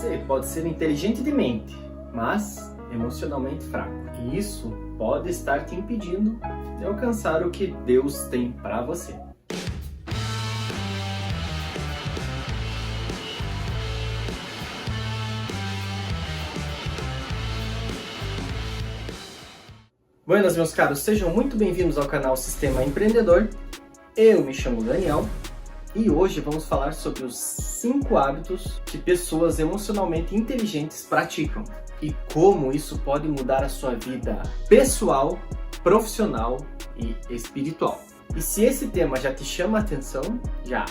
Você pode ser inteligente de mente, mas emocionalmente fraco. E isso pode estar te impedindo de alcançar o que Deus tem para você. Buenas, meus caros, sejam muito bem-vindos ao canal Sistema Empreendedor. Eu me chamo Daniel e hoje vamos falar sobre os 5 hábitos que pessoas emocionalmente inteligentes praticam e como isso pode mudar a sua vida pessoal, profissional e espiritual. E se esse tema já te chama a atenção, já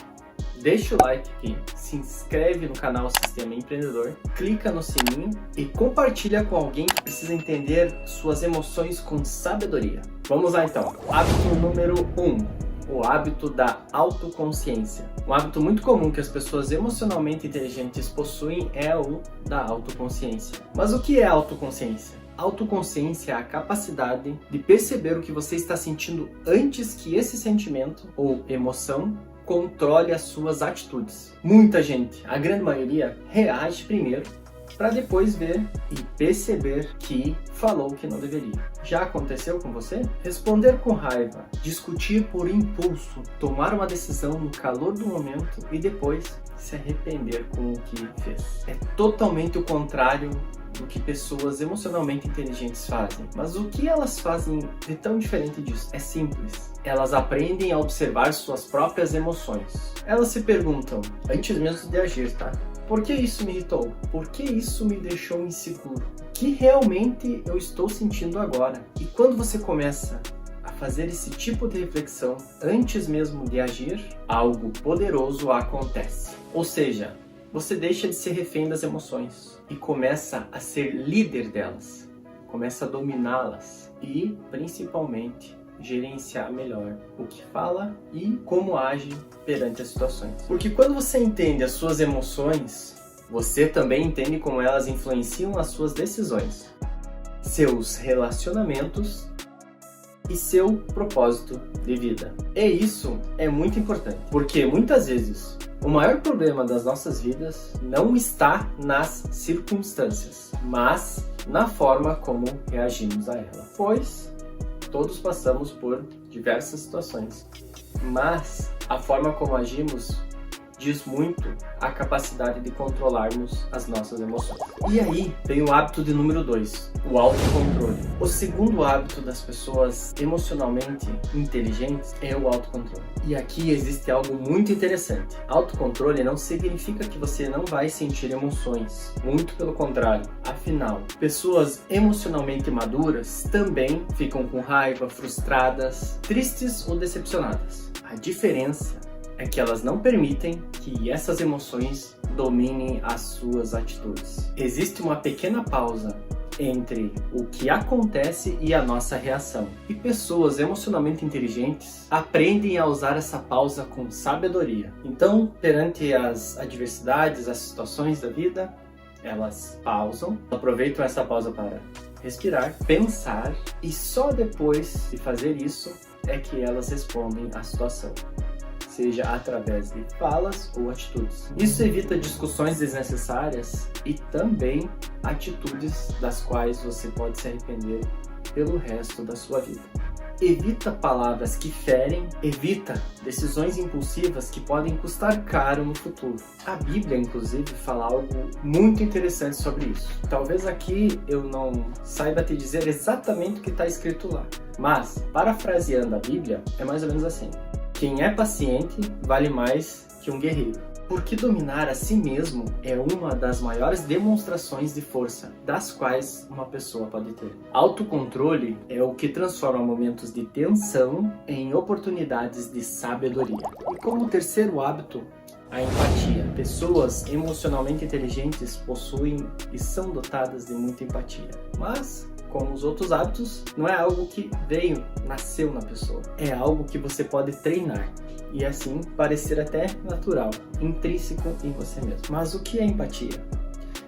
deixa o like aqui, se inscreve no canal Sistema Empreendedor, clica no sininho e compartilha com alguém que precisa entender suas emoções com sabedoria. Vamos lá então. Hábito número 1, o hábito da autoconsciência. Um hábito muito comum que as pessoas emocionalmente inteligentes possuem é o da autoconsciência. Mas o que é autoconsciência? Autoconsciência é a capacidade de perceber o que você está sentindo antes que esse sentimento ou emoção controle as suas atitudes. Muita gente, a grande maioria, reage primeiro para depois ver e perceber que falou o que não deveria. Já aconteceu com você? Responder com raiva, discutir por impulso, tomar uma decisão no calor do momento e depois se arrepender com o que fez. É totalmente o contrário do que pessoas emocionalmente inteligentes fazem. Mas o que elas fazem de tão diferente disso? É simples. Elas aprendem a observar suas próprias emoções. Elas se perguntam, antes mesmo de agir, tá? Por que isso me irritou? Por que isso me deixou inseguro? O que realmente eu estou sentindo agora? E quando você começa a fazer esse tipo de reflexão antes mesmo de agir, algo poderoso acontece. Ou seja, você deixa de ser refém das emoções e começa a ser líder delas, começa a dominá-las e, principalmente, gerenciar melhor o que fala e como age perante as situações. Porque quando você entende as suas emoções, você também entende como elas influenciam as suas decisões, seus relacionamentos e seu propósito de vida. E isso é muito importante, porque muitas vezes o maior problema das nossas vidas não está nas circunstâncias, mas na forma como reagimos a ela. Pois todos passamos por diversas situações, mas a forma como agimos diz muito a capacidade de controlarmos as nossas emoções. E aí vem o hábito de número 2, o autocontrole. O segundo hábito das pessoas emocionalmente inteligentes é o autocontrole. E aqui existe algo muito interessante. Autocontrole não significa que você não vai sentir emoções, muito pelo contrário. Afinal, pessoas emocionalmente maduras também ficam com raiva, frustradas, tristes ou decepcionadas. A diferença é que elas não permitem que essas emoções dominem as suas atitudes. Existe uma pequena pausa entre o que acontece e a nossa reação. E pessoas emocionalmente inteligentes aprendem a usar essa pausa com sabedoria. Então, perante as adversidades, as situações da vida, elas pausam, aproveitam essa pausa para respirar, pensar e só depois de fazer isso é que elas respondem à situação, seja através de falas ou atitudes. Isso evita discussões desnecessárias e também atitudes das quais você pode se arrepender pelo resto da sua vida. Evita palavras que ferem, evita decisões impulsivas que podem custar caro no futuro. A Bíblia, inclusive, fala algo muito interessante sobre isso. Talvez aqui eu não saiba te dizer exatamente o que está escrito lá, mas, parafraseando a Bíblia, é mais ou menos assim: quem é paciente vale mais que um guerreiro. Porque dominar a si mesmo é uma das maiores demonstrações de força das quais uma pessoa pode ter. Autocontrole é o que transforma momentos de tensão em oportunidades de sabedoria. E como terceiro hábito, a empatia. Pessoas emocionalmente inteligentes possuem e são dotadas de muita empatia. Mas, como os outros hábitos, não é algo que nasceu na pessoa. É algo que você pode treinar e assim parecer até natural, intrínseco em você mesmo. Mas o que é empatia?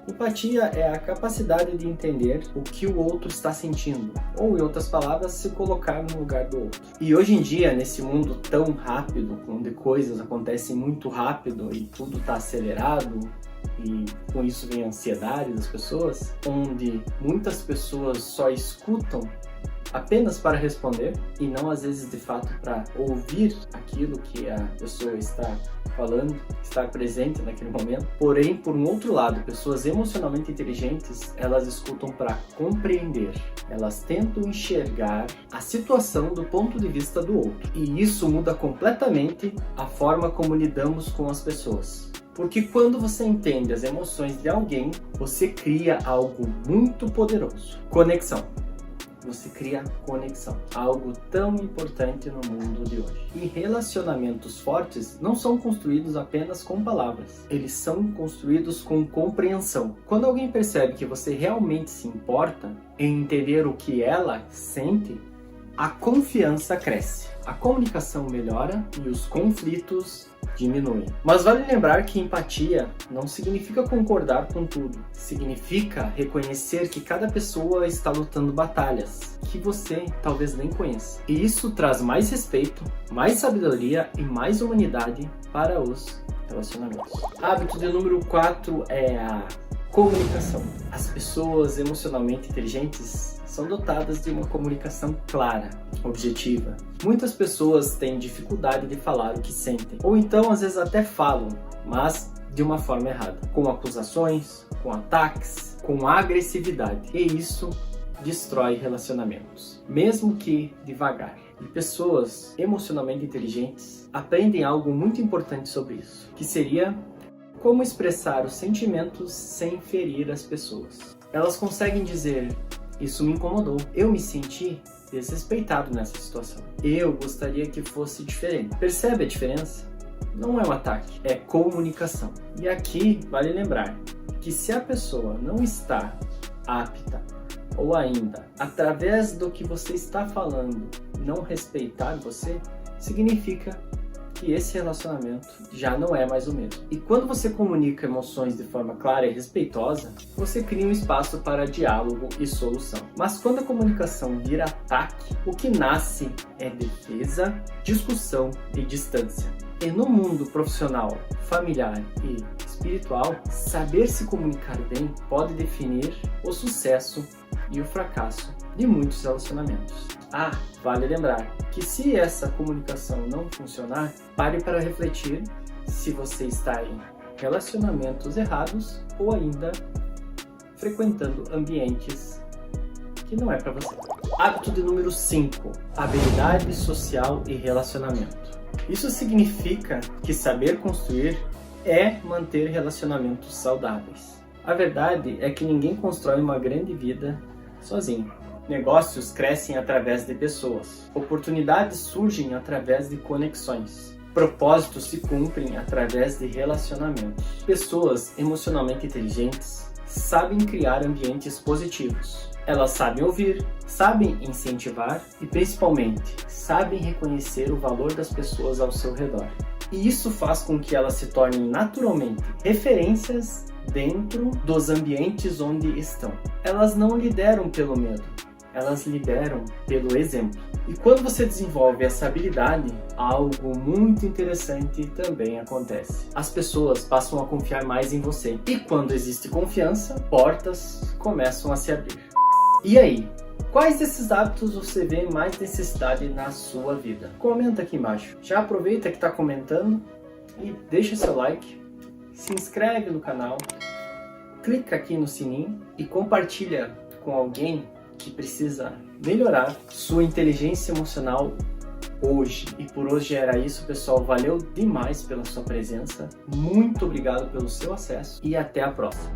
Empatia é a capacidade de entender o que o outro está sentindo, ou em outras palavras, se colocar no lugar do outro. E hoje em dia, nesse mundo tão rápido, onde coisas acontecem muito rápido e tudo está acelerado, e com isso vem a ansiedade das pessoas, onde muitas pessoas só escutam apenas para responder e não às vezes de fato para ouvir aquilo que a pessoa está falando, estar presente naquele momento. Porém, por um outro lado, pessoas emocionalmente inteligentes, elas escutam para compreender. Elas tentam enxergar a situação do ponto de vista do outro. E isso muda completamente a forma como lidamos com as pessoas. Porque quando você entende as emoções de alguém, você cria algo muito poderoso. Conexão. Você cria conexão, algo tão importante no mundo de hoje. E relacionamentos fortes não são construídos apenas com palavras, eles são construídos com compreensão. Quando alguém percebe que você realmente se importa em entender o que ela sente, a confiança cresce, a comunicação melhora e os conflitos diminuem. Mas vale lembrar que empatia não significa concordar com tudo. Significa reconhecer que cada pessoa está lutando batalhas que você talvez nem conheça. E isso traz mais respeito, mais sabedoria e mais humanidade para os relacionamentos. Hábito de número 4 é a comunicação. As pessoas emocionalmente inteligentes são dotadas de uma comunicação clara, objetiva. Muitas pessoas têm dificuldade de falar o que sentem, ou então às vezes até falam, mas de uma forma errada, com acusações, com ataques, com agressividade. E isso destrói relacionamentos, mesmo que devagar. E pessoas emocionalmente inteligentes aprendem algo muito importante sobre isso, que seria como expressar os sentimentos sem ferir as pessoas. Elas conseguem dizer: isso me incomodou, eu me senti desrespeitado nessa situação, eu gostaria que fosse diferente. Percebe a diferença? Não é um ataque, é comunicação. E aqui vale lembrar que se a pessoa não está apta ou ainda, através do que você está falando, não respeitar você, significa que esse relacionamento já não é mais o mesmo. E quando você comunica emoções de forma clara e respeitosa, você cria um espaço para diálogo e solução. Mas quando a comunicação vira ataque, o que nasce é defesa, discussão e distância. E no mundo profissional, familiar e espiritual, saber se comunicar bem pode definir o sucesso e o fracasso de muitos relacionamentos. Vale lembrar que se essa comunicação não funcionar, pare para refletir se você está em relacionamentos errados ou ainda frequentando ambientes que não é para você. Hábito de número 5, habilidade social e relacionamento. Isso significa que saber construir é manter relacionamentos saudáveis. A verdade é que ninguém constrói uma grande vida sozinho. Negócios crescem através de pessoas. Oportunidades surgem através de conexões. Propósitos se cumprem através de relacionamentos. Pessoas emocionalmente inteligentes sabem criar ambientes positivos. Elas sabem ouvir, sabem incentivar e, principalmente, sabem reconhecer o valor das pessoas ao seu redor. E isso faz com que elas se tornem naturalmente referências dentro dos ambientes onde estão. Elas não lideram pelo medo, elas lideram pelo exemplo. E quando você desenvolve essa habilidade, algo muito interessante também acontece. As pessoas passam a confiar mais em você. E quando existe confiança, portas começam a se abrir. E aí? Quais desses hábitos você vê mais necessidade na sua vida? Comenta aqui embaixo. Já aproveita que está comentando e deixa seu like, se inscreve no canal, clica aqui no sininho e compartilha com alguém que precisa melhorar sua inteligência emocional hoje. E por hoje era isso, pessoal. Valeu demais pela sua presença. Muito obrigado pelo seu acesso e até a próxima.